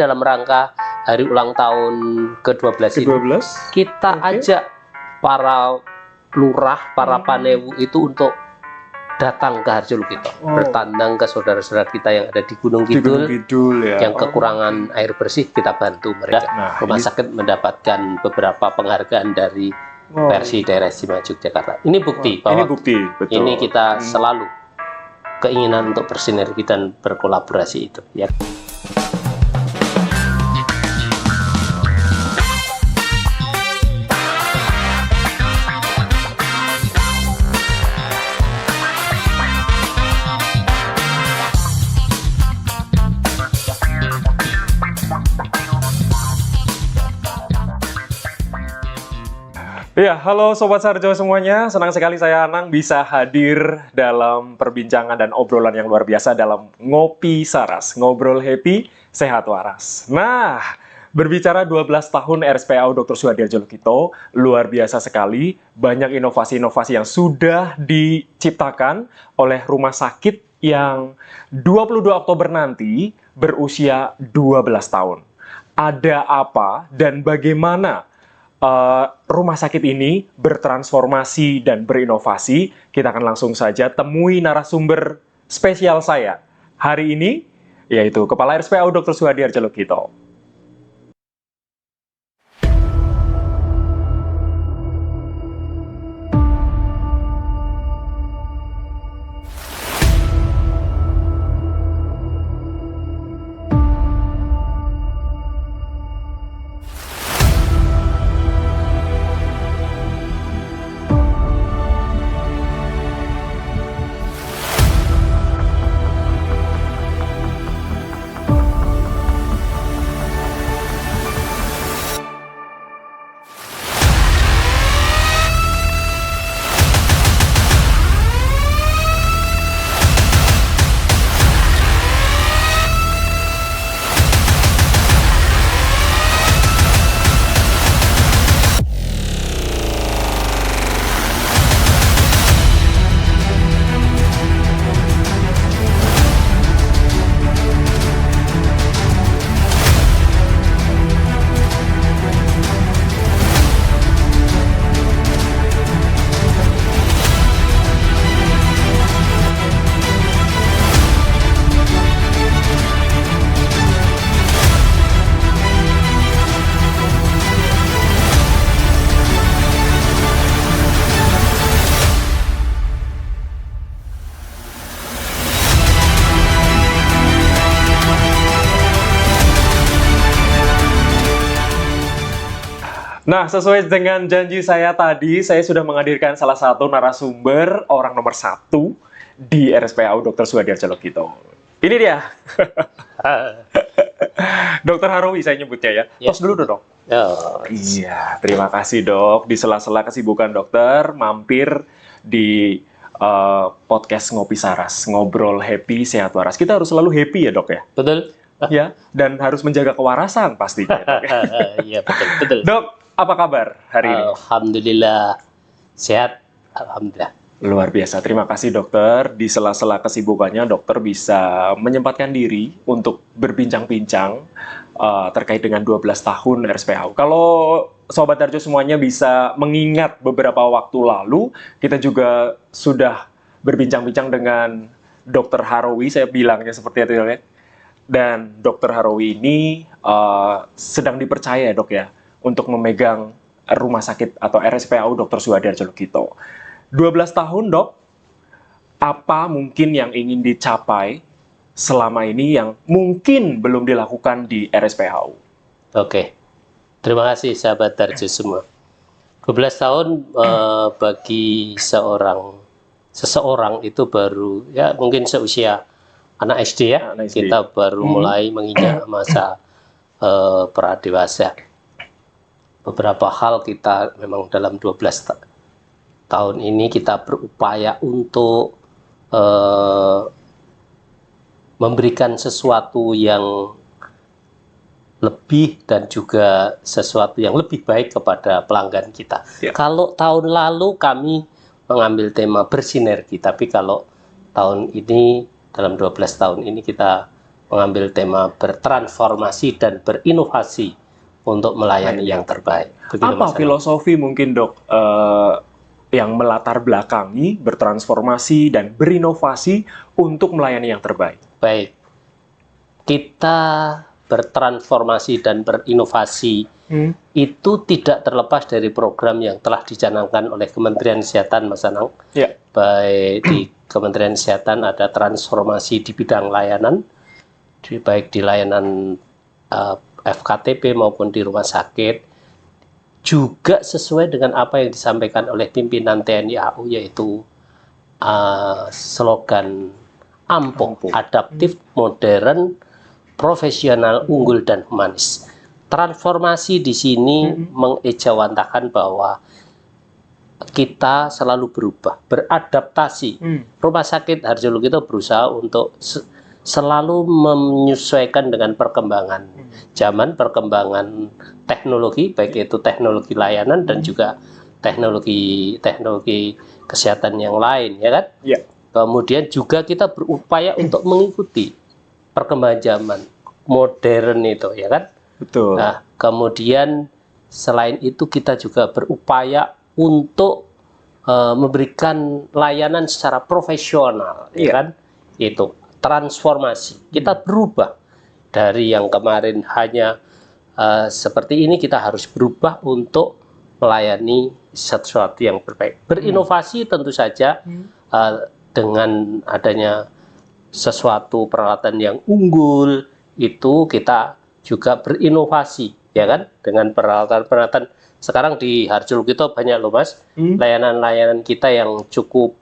dalam rangka hari ulang tahun ke-12 ini, kita ajak para lurah, para panewu itu untuk datang ke Harjolukito, bertandang ke saudara-saudara kita yang ada di Gunung Kidul, yang kekurangan air bersih, kita bantu mereka. Rumah sakit mendapatkan beberapa penghargaan dari versi daerah istimewa Yogyakarta. Ini bukti bahwa ini kita selalu keinginan untuk bersinergi dan berkolaborasi itu. Ya. Ya, halo Sobat Sarjo semuanya. Senang sekali saya Anang bisa hadir dalam perbincangan dan obrolan yang luar biasa dalam Ngopi Saras. Ngobrol happy, sehat waras. Nah, berbicara 12 tahun RSPAU Dr. Suhadi Harjolukito, luar biasa sekali. Banyak inovasi-inovasi yang sudah diciptakan oleh rumah sakit yang 22 Oktober nanti berusia 12 tahun. Ada apa dan bagaimana rumah sakit ini bertransformasi dan berinovasi? Kita akan langsung saja temui narasumber spesial saya hari ini, yaitu Kepala RSPAU Dr. Suhadi Harjolukito. Nah, sesuai dengan janji saya tadi, saya sudah menghadirkan salah satu narasumber orang nomor 1 di RSPAU Dr. Suhadi Harjolukito. Ini dia. Dr. Harowi saya nyebutnya ya. Tos dulu dong. Iya, terima kasih dok. Di sela-sela kesibukan dokter, mampir di podcast Ngopi Saras. Ngobrol happy, sehat waras. Kita harus selalu happy ya dok ya? Betul. Ya, dan harus menjaga kewarasan pastinya. Iya, betul. Dok, apa kabar hari ini? Alhamdulillah sehat, alhamdulillah. Luar biasa, terima kasih dokter. Di sela-sela kesibukannya, dokter bisa menyempatkan diri untuk berbincang-bincang terkait dengan 12 tahun RSPAU. Kalau Sobat Harjo semuanya bisa mengingat beberapa waktu lalu, kita juga sudah berbincang-bincang dengan Dr. Harowi, saya bilangnya seperti itu ya. Dan Dr. Harowi ini sedang dipercaya dok ya, untuk memegang rumah sakit atau RSPAU Dr. Suhadi Harjolukito. 12 tahun dok, apa mungkin yang ingin dicapai selama ini yang mungkin belum dilakukan di RSPAU? Oke, terima kasih sahabat Harjo semua. 12 tahun bagi seseorang itu baru ya mungkin seusia anak SD ya, kita baru mulai menginjak masa pradewasa. Beberapa hal kita memang dalam 12 tahun ini kita berupaya untuk memberikan sesuatu yang lebih dan juga sesuatu yang lebih baik kepada pelanggan kita. Kalau tahun lalu kami mengambil tema bersinergi, tapi kalau tahun ini dalam 12 tahun ini kita mengambil tema bertransformasi dan berinovasi untuk melayani yang terbaik. Begitu, Apa filosofi mungkin Dok yang melatar belakangi bertransformasi dan berinovasi untuk melayani yang terbaik? Baik, kita bertransformasi dan berinovasi itu tidak terlepas dari program yang telah dicanangkan oleh Kementerian Kesehatan, Mas Anang. Ya. Baik di Kementerian Kesehatan ada transformasi di bidang layanan, baik di layanan FKTP maupun di rumah sakit, juga sesuai dengan apa yang disampaikan oleh pimpinan TNI AU, yaitu slogan ampuh, adaptif, modern, profesional, unggul, dan humanis. Transformasi di sini mengejawantakan bahwa kita selalu berubah, beradaptasi. Rumah sakit Harjo Lukito berusaha untuk selalu menyesuaikan dengan perkembangan zaman, perkembangan teknologi, baik itu teknologi layanan dan juga teknologi kesehatan yang lain, ya kan? Ya. Kemudian juga kita berupaya untuk mengikuti perkembangan zaman modern itu, ya kan? Betul. Nah, kemudian selain itu kita juga berupaya untuk memberikan layanan secara profesional, ya kan? Itu transformasi. Kita berubah dari yang kemarin hanya seperti ini, kita harus berubah untuk melayani sesuatu yang terbaik. Berinovasi tentu saja dengan adanya sesuatu peralatan yang unggul, itu kita juga berinovasi, ya kan? Dengan peralatan-peralatan sekarang di Harjo Lukito banyak loh Mas, layanan-layanan kita yang cukup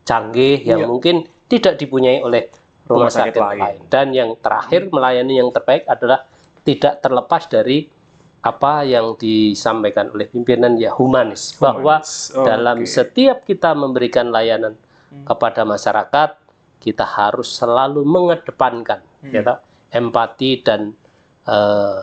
canggih, yang mungkin tidak dipunyai oleh rumah sakit lain. Dan yang terakhir, melayani yang terbaik adalah tidak terlepas dari apa yang disampaikan oleh pimpinan, ya humanis. Bahwa dalam setiap kita memberikan layanan kepada masyarakat, kita harus selalu mengedepankan empati dan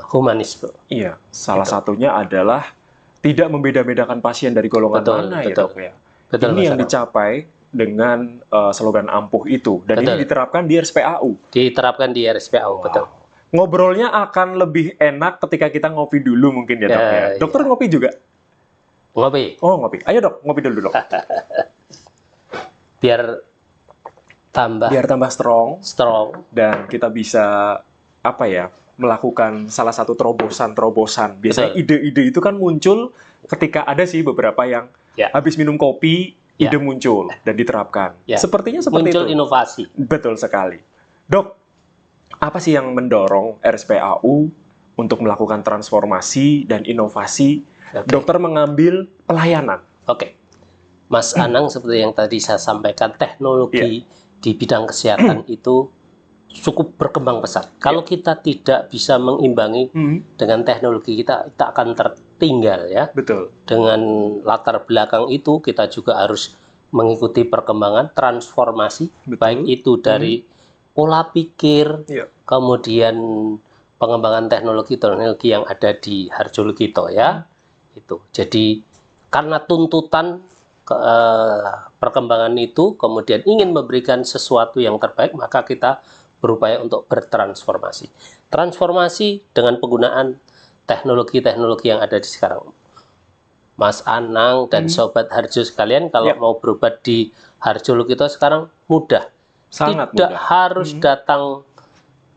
humanisme. Iya, salah satunya adalah tidak membeda-bedakan pasien dari golongan mana, ya Dok ya. Betul, ini yang dicapai dengan slogan ampuh itu, dan ini diterapkan di RSPAU. Diterapkan di RSPAU, betul. Ngobrolnya akan lebih enak ketika kita ngopi dulu mungkin ya Dok ya. Dokter ngopi juga? Ngopi. Oh ngopi. Ayo Dok, ngopi dulu Dok. Biar tambah strong. Dan kita bisa melakukan salah satu terobosan. Biasanya ide-ide itu kan muncul ketika ada sih beberapa yang habis minum kopi, ide muncul dan diterapkan. Sepertinya seperti muncul itu. Inovasi. Betul sekali. Dok, apa sih yang mendorong RSPAU untuk melakukan transformasi dan inovasi? Dokter mengambil pelayanan. Mas Anang, seperti yang tadi saya sampaikan, teknologi di bidang kesehatan itu cukup berkembang pesat. Kalau kita tidak bisa mengimbangi dengan teknologi, kita akan tertinggal, ya. Betul. Dengan latar belakang itu, kita juga harus mengikuti perkembangan transformasi. Betul. Baik itu dari pola pikir, kemudian pengembangan teknologi yang ada di Harjo Lukito, ya. Itu. Jadi karena tuntutan perkembangan itu, kemudian ingin memberikan sesuatu yang terbaik, maka kita berupaya untuk bertransformasi. Transformasi dengan penggunaan teknologi-teknologi yang ada di sekarang. Mas Anang dan Sobat Harjo sekalian, kalau mau berobat di Harjo Lukito sekarang mudah. Sangat tidak mudah. harus datang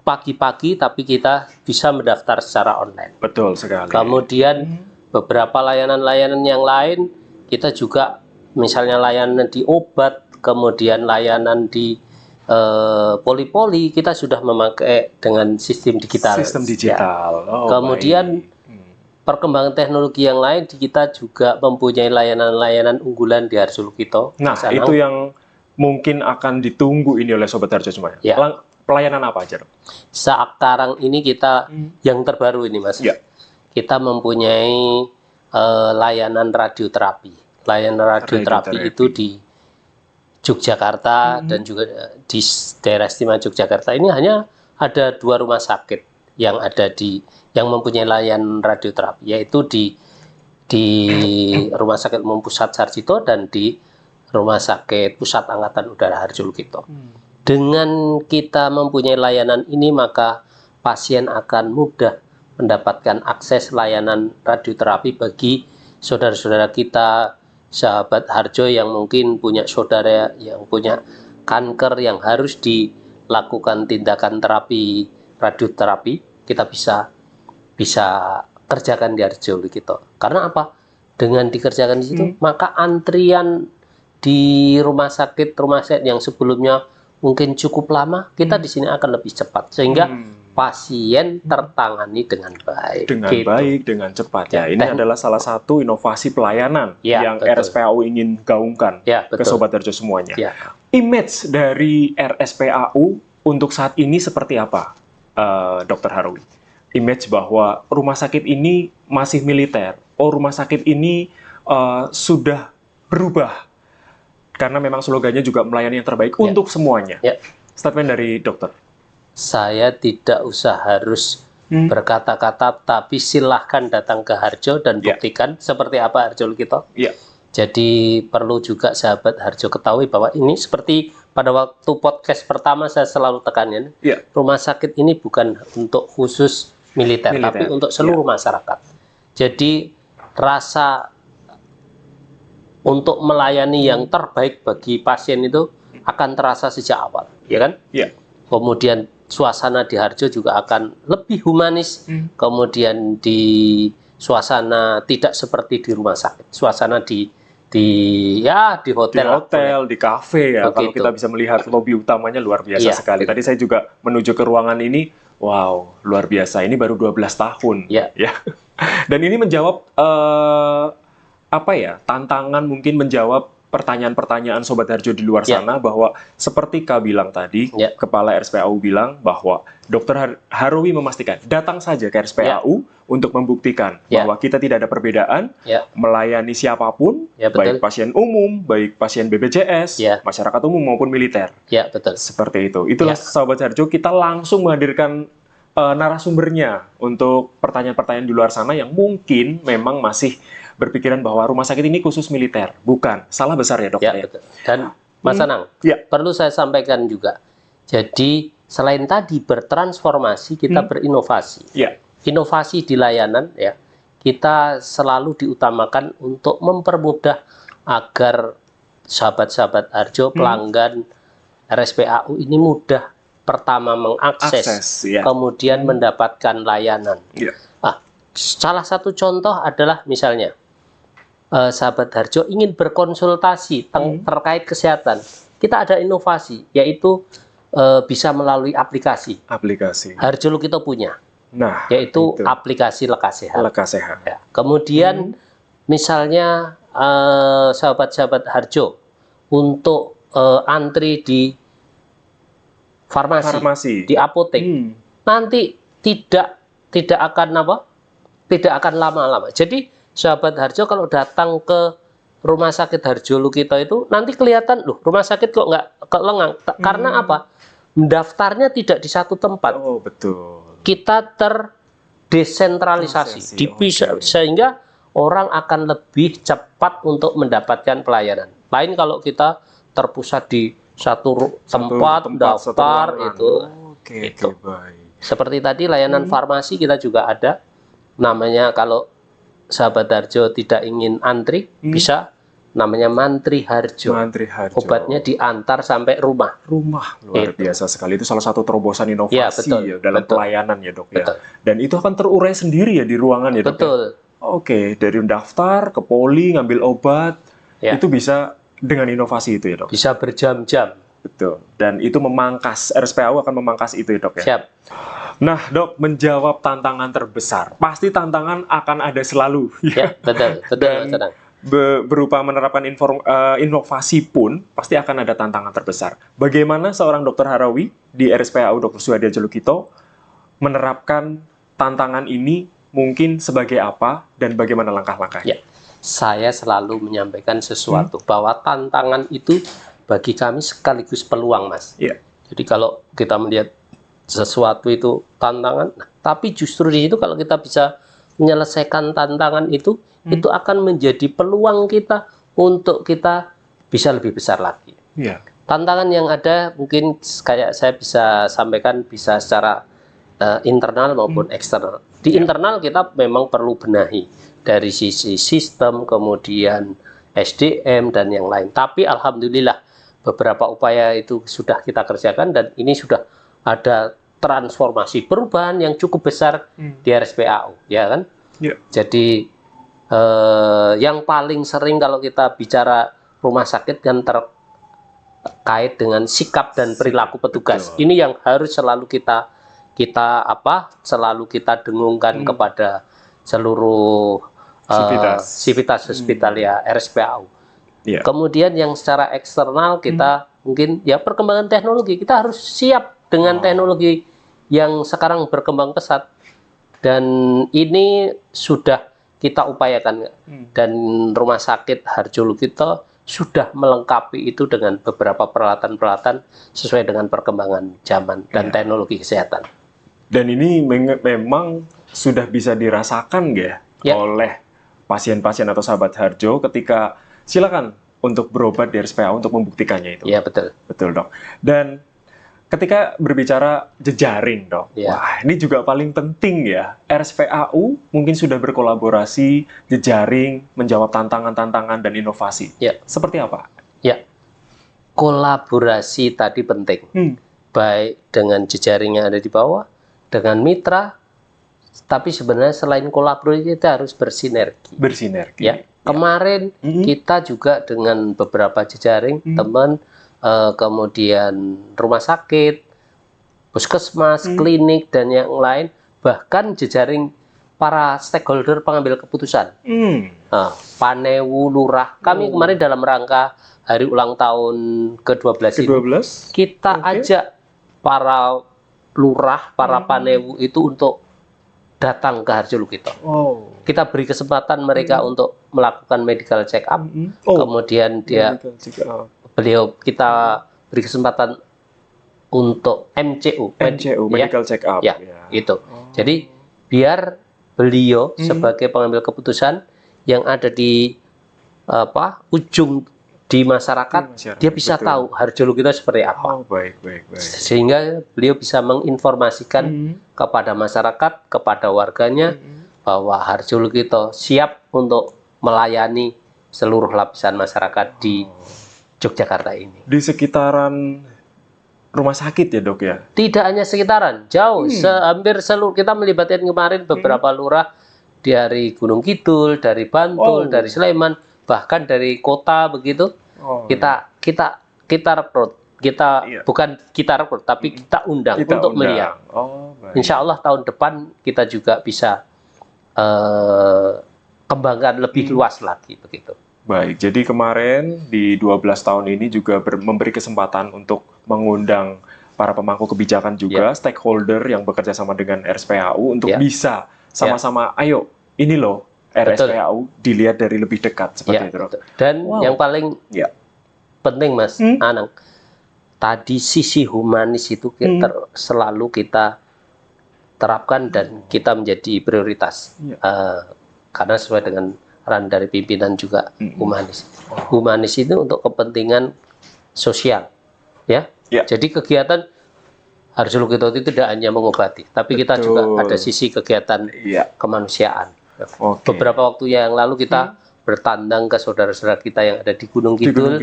pagi-pagi, tapi kita bisa mendaftar secara online. Betul sekali. Kemudian beberapa layanan-layanan yang lain, kita juga misalnya layanan di obat, kemudian layanan di poli-poli, kita sudah memakai dengan sistem digital. Sistem digital. Kemudian perkembangan teknologi yang lain, kita juga mempunyai layanan-layanan unggulan di Harjo Lukito. Nah, itu yang mungkin akan ditunggu ini oleh Sobat Harjo semuanya. Pelayanan apa aja, Dok? Sekarang ini kita yang terbaru ini, Mas. Kita mempunyai layanan radioterapi. Layanan radioterapi itu di Yogyakarta dan juga di daerah istimewa Yogyakarta ini hanya ada 2 rumah sakit yang ada yang mempunyai layanan radioterapi, yaitu di Rumah Sakit Umum Pusat Sarjito dan di Rumah Sakit Pusat Angkatan Udara Harjo Lukito. Dengan kita mempunyai layanan ini, maka pasien akan mudah mendapatkan akses layanan radioterapi bagi saudara-saudara kita, sahabat Harjo yang mungkin punya saudara yang punya kanker yang harus dilakukan tindakan terapi radioterapi. Kita bisa kerjakan di Harjo Lukito. Karena apa? Dengan dikerjakan di situ, maka antrian di rumah sakit yang sebelumnya mungkin cukup lama, kita di sini akan lebih cepat, sehingga pasien tertangani dengan baik. Dengan baik, dengan cepat ya. Ini adalah salah satu inovasi pelayanan yang RSPAU ingin gaungkan ke Sobat Harjo semuanya. Image dari RSPAU untuk saat ini seperti apa, Dr. Harwi? Image bahwa rumah sakit ini masih militer. Oh, rumah sakit ini sudah berubah. Karena memang slogannya juga melayani yang terbaik untuk semuanya. Statement dari dokter. Saya tidak usah harus berkata-kata, tapi silahkan datang ke Harjo dan buktikan seperti apa Harjo Lukito. Jadi perlu juga sahabat Harjo ketahui bahwa ini seperti pada waktu podcast pertama saya selalu tekankan, rumah sakit ini bukan untuk khusus militer. Tapi untuk seluruh masyarakat. Jadi rasa untuk melayani yang terbaik bagi pasien itu akan terasa sejak awal, ya kan? Kemudian suasana di Harjo juga akan lebih humanis. Kemudian di suasana tidak seperti di rumah sakit, suasana di hotel, di kafe ya. Kalau kita bisa melihat lobi utamanya luar biasa sekali. Tadi saya juga menuju ke ruangan ini, wow, luar biasa. Ini baru 12 tahun. Ya. Dan ini menjawab tantangan, mungkin menjawab pertanyaan-pertanyaan Sobat Harjo di luar sana, bahwa seperti Kak bilang tadi, Kepala RSPAU bilang bahwa Dr. Harwi memastikan datang saja ke RSPAU untuk membuktikan bahwa kita tidak ada perbedaan, melayani siapapun, baik pasien umum, baik pasien BPJS, masyarakat umum maupun militer. Betul. Seperti itu. Itulah Sobat Harjo, kita langsung menghadirkan narasumbernya untuk pertanyaan-pertanyaan di luar sana yang mungkin memang masih berpikiran bahwa rumah sakit ini khusus militer. Bukan. Salah besar ya, Dok. Betul. Dan Mas Anang, perlu saya sampaikan juga. Jadi, selain tadi bertransformasi, kita berinovasi. Inovasi di layanan, kita selalu diutamakan untuk mempermudah agar sahabat-sahabat Harjo, pelanggan RSPAU ini mudah pertama mengakses, kemudian mendapatkan layanan. Salah satu contoh adalah misalnya, sahabat Harjo ingin berkonsultasi terkait kesehatan. Kita ada inovasi, yaitu bisa melalui aplikasi. Harjo Lukito punya, yaitu aplikasi Lekasehat. Kemudian misalnya sahabat-sahabat Harjo untuk antri di farmasi, di apotek, nanti tidak akan lama-lama. Jadi sahabat Harjo kalau datang ke rumah sakit Harjo Lukito itu nanti kelihatan, loh, rumah sakit kok nggak lengang. Karena apa? Mendaftarnya tidak di satu tempat. Betul. Kita terdesentralisasi, sehingga orang akan lebih cepat untuk mendapatkan pelayanan. Lain kalau kita terpusat di satu tempat daftar itu. Baik. Seperti tadi layanan farmasi kita juga ada. Namanya kalau sahabat Harjo tidak ingin antri, bisa namanya Mantri Harjo. Obatnya diantar sampai rumah. Luar biasa sekali. Itu salah satu terobosan inovasi dalam pelayanan ya, Dok. Dan itu akan terurai sendiri ya di ruangan ya, Dok. Dari daftar ke poli ngambil obat, itu bisa dengan inovasi itu ya, Dok. Bisa berjam-jam. Betul. Dan itu RSPAU akan memangkas itu ya, Dok ya. Siap. Nah, Dok, menjawab tantangan terbesar. Pasti tantangan akan ada selalu. Betul. Dan berupa menerapkan inovasi pun pasti akan ada tantangan terbesar. Bagaimana seorang Dr. Harwi di RSPAU Dr. Suhadi Harjo Lukito menerapkan tantangan ini, mungkin sebagai apa dan bagaimana langkah-langkahnya? Saya selalu menyampaikan sesuatu bahwa tantangan itu bagi kami sekaligus peluang, Mas. Jadi kalau kita melihat sesuatu itu tantangan, tapi justru di situ kalau kita bisa menyelesaikan tantangan itu akan menjadi peluang kita untuk kita bisa lebih besar lagi. Tantangan yang ada mungkin kayak saya bisa sampaikan bisa secara internal maupun eksternal. Di internal kita memang perlu benahi dari sisi sistem, kemudian SDM dan yang lain. Tapi alhamdulillah beberapa upaya itu sudah kita kerjakan dan ini sudah ada transformasi perubahan yang cukup besar di RSPAU, ya kan? Jadi yang paling sering kalau kita bicara rumah sakit kan terkait dengan sikap dan perilaku petugas. Ini yang harus selalu kita dengungkan kepada seluruh sivitas hospitalia RSPAU. Kemudian yang secara eksternal kita mungkin ya perkembangan teknologi, kita harus siap dengan teknologi yang sekarang berkembang pesat dan ini sudah kita upayakan dan Rumah Sakit Harjolukito sudah melengkapi itu dengan beberapa peralatan-peralatan sesuai dengan perkembangan zaman dan teknologi kesehatan. Dan ini memang sudah bisa dirasakan oleh pasien-pasien atau sahabat Harjo ketika silakan untuk berobat di RSPAU untuk membuktikannya itu. Iya, betul. Betul, Dok. Dan ketika berbicara jejaring, Dok, wah ini juga paling penting ya. RSPAU mungkin sudah berkolaborasi, jejaring, menjawab tantangan-tantangan dan inovasi. Seperti apa? Ya, kolaborasi tadi penting. Baik dengan jejaring yang ada di bawah, dengan mitra, tapi sebenarnya selain kolaborasi kita harus bersinergi. Ya, kemarin kita juga dengan beberapa jejaring, teman, kemudian rumah sakit, puskesmas, klinik, dan yang lain, bahkan jejaring para stakeholder pengambil keputusan. Panewu, lurah, kami kemarin dalam rangka hari ulang tahun ke-12 ini, kita ajak para lurah, para panewu itu untuk datang ke Harjolukito. Kita beri kesempatan mereka untuk melakukan medical check up, kemudian kita beri kesempatan untuk MCU, medical check up. Itu. Jadi biar beliau sebagai pengambil keputusan yang ada di ujung di masyarakat, dia bisa tahu Harjolukito seperti apa. Sehingga beliau bisa menginformasikan kepada masyarakat, kepada warganya bahwa Harjolukito siap untuk melayani seluruh lapisan masyarakat di Yogyakarta ini. Di sekitaran rumah sakit ya, Dok ya? Tidak hanya sekitaran, jauh, hampir seluruh. Kita melibatkan kemarin beberapa lurah dari Gunung Kidul, dari Bantul, dari Sleman, bahkan dari kota begitu. Kita rekrut. Bukan kita rekrut, tapi kita undang untuk melihat. Insya Allah tahun depan kita juga bisa kembangkan lebih luas lagi begitu. Baik, jadi kemarin di 12 tahun ini juga memberi kesempatan untuk mengundang para pemangku kebijakan juga, stakeholder yang bekerja sama dengan RSPAU untuk bisa sama-sama, ayo ini loh RSPAU dilihat dari lebih dekat seperti itu. Dan yang paling penting Mas Anang, tadi sisi humanis itu selalu kita terapkan dan kita menjadi prioritas karena sesuai dengan peran dari pimpinan juga humanis. Humanis itu untuk kepentingan sosial, ya. Jadi kegiatan Harjolukito itu tidak hanya mengobati, tapi kita juga ada sisi kegiatan kemanusiaan. Beberapa waktu yang lalu kita bertandang ke saudara-saudara kita yang ada di Gunung Kidul,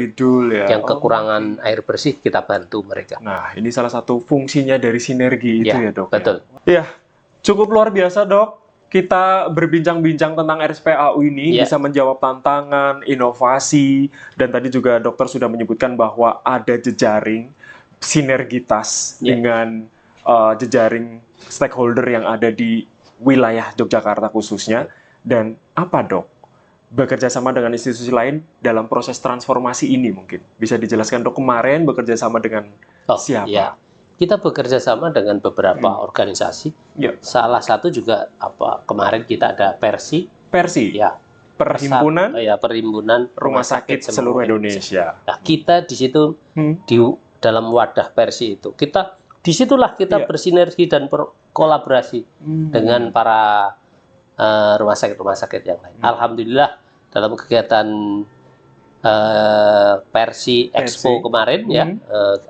yang kekurangan air bersih, kita bantu mereka. Nah, ini salah satu fungsinya dari sinergi itu ya, Dok. Betul. Ya, cukup luar biasa, Dok. Kita berbincang-bincang tentang RSPAU ini, bisa menjawab tantangan, inovasi, dan tadi juga dokter sudah menyebutkan bahwa ada jejaring sinergitas dengan jejaring stakeholder yang ada di wilayah Yogyakarta khususnya. Dan apa, Dok? Bekerja sama dengan institusi lain dalam proses transformasi ini mungkin. Bisa dijelaskan, Dok, kemarin bekerja sama dengan siapa? Kita bekerja sama dengan beberapa organisasi. Salah satu juga kemarin kita ada Persi. Perhimpunan Rumah Sakit Seluruh Indonesia. Nah, kita di situ di dalam wadah Persi itu. Disitulah kita bersinergi dan berkolaborasi dengan para rumah sakit yang lain. Alhamdulillah dalam kegiatan Persi Expo kemarin ya,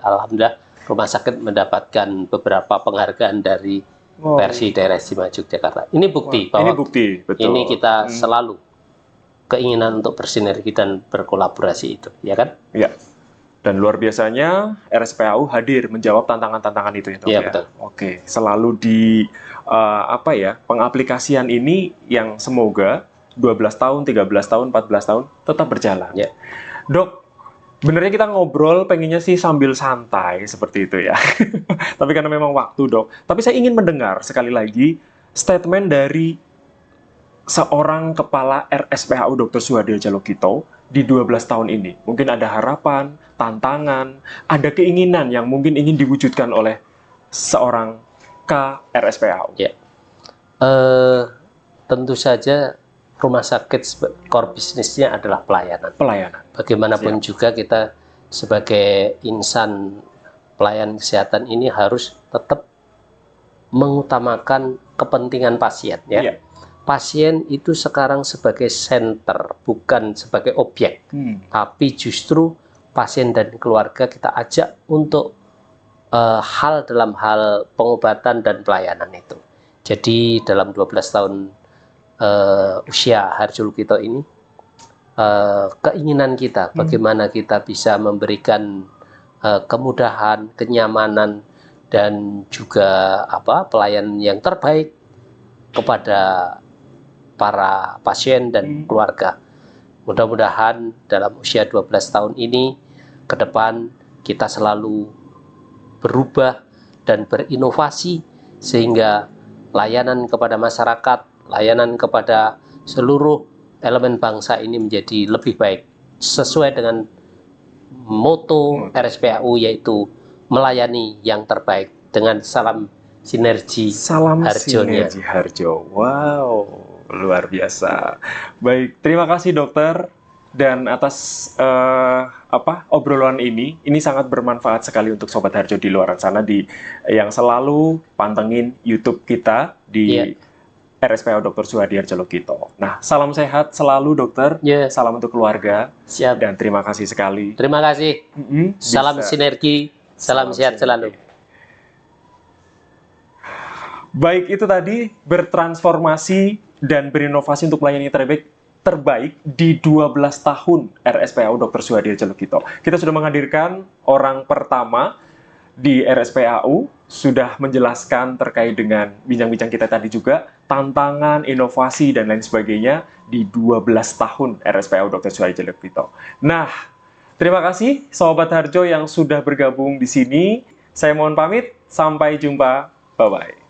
alhamdulillah rumah sakit mendapatkan beberapa penghargaan dari Persi daerah istimewa Yogyakarta. Ini bukti bahwa ini bukti, betul. Ini kita selalu keinginan untuk bersinergi dan berkolaborasi itu, ya kan? Ya. Dan luar biasanya RSPAU hadir menjawab tantangan-tantangan itu ya, Dok. Iya, betul. Oke, selalu di pengaplikasian ini yang semoga 12 tahun, 13 tahun, 14 tahun tetap berjalan. Ya. Dok, benernya kita ngobrol pengennya sih sambil santai seperti itu ya. Tapi karena memang waktu, Dok. Tapi saya ingin mendengar sekali lagi statement dari seorang kepala RSPAU Dr. Suhadir Jalukito di 12 tahun ini. Mungkin ada harapan, tantangan, ada keinginan yang mungkin ingin diwujudkan oleh seorang KRSPAU. Ya. Tentu saja rumah sakit core bisnisnya adalah pelayanan. Pelayanan. Bagaimanapun juga kita sebagai insan pelayanan kesehatan ini harus tetap mengutamakan kepentingan pasien ya. Iya. Pasien itu sekarang sebagai center, bukan sebagai objek. Tapi justru pasien dan keluarga kita ajak untuk dalam hal pengobatan dan pelayanan itu. Jadi dalam 12 tahun usia Harjo Lukito ini, keinginan kita bagaimana kita bisa memberikan kemudahan, kenyamanan, dan juga pelayanan yang terbaik kepada para pasien dan keluarga. Mudah-mudahan dalam usia 12 tahun ini ke depan kita selalu berubah dan berinovasi sehingga layanan kepada masyarakat, layanan kepada seluruh elemen bangsa ini menjadi lebih baik sesuai dengan moto RSPAU, yaitu melayani yang terbaik dengan salam sinergi. Salam Harjonya. sinergi Harjo. Wow, luar biasa. Baik, terima kasih dokter. Dan atas obrolan ini sangat bermanfaat sekali untuk Sobat Harjo di luar sana yang selalu pantengin YouTube kita di RSPAU Dr. Suhadir Jalukito. Nah, salam sehat selalu dokter. Salam untuk keluarga. Siap. Dan terima kasih sekali. Terima kasih. Salam sinergi, salam sehat selalu. Baik, itu tadi bertransformasi dan berinovasi untuk melayani terbaik di 12 tahun RSPAU Dr. Suhadir Jalukito. Kita sudah menghadirkan orang pertama di RSPAU, sudah menjelaskan terkait dengan bincang-bincang kita tadi juga, tantangan, inovasi, dan lain sebagainya di 12 tahun RSPAU Dr. Suhadir Jalukito. Nah, terima kasih Sobat Harjo yang sudah bergabung di sini. Saya mohon pamit, sampai jumpa. Bye-bye.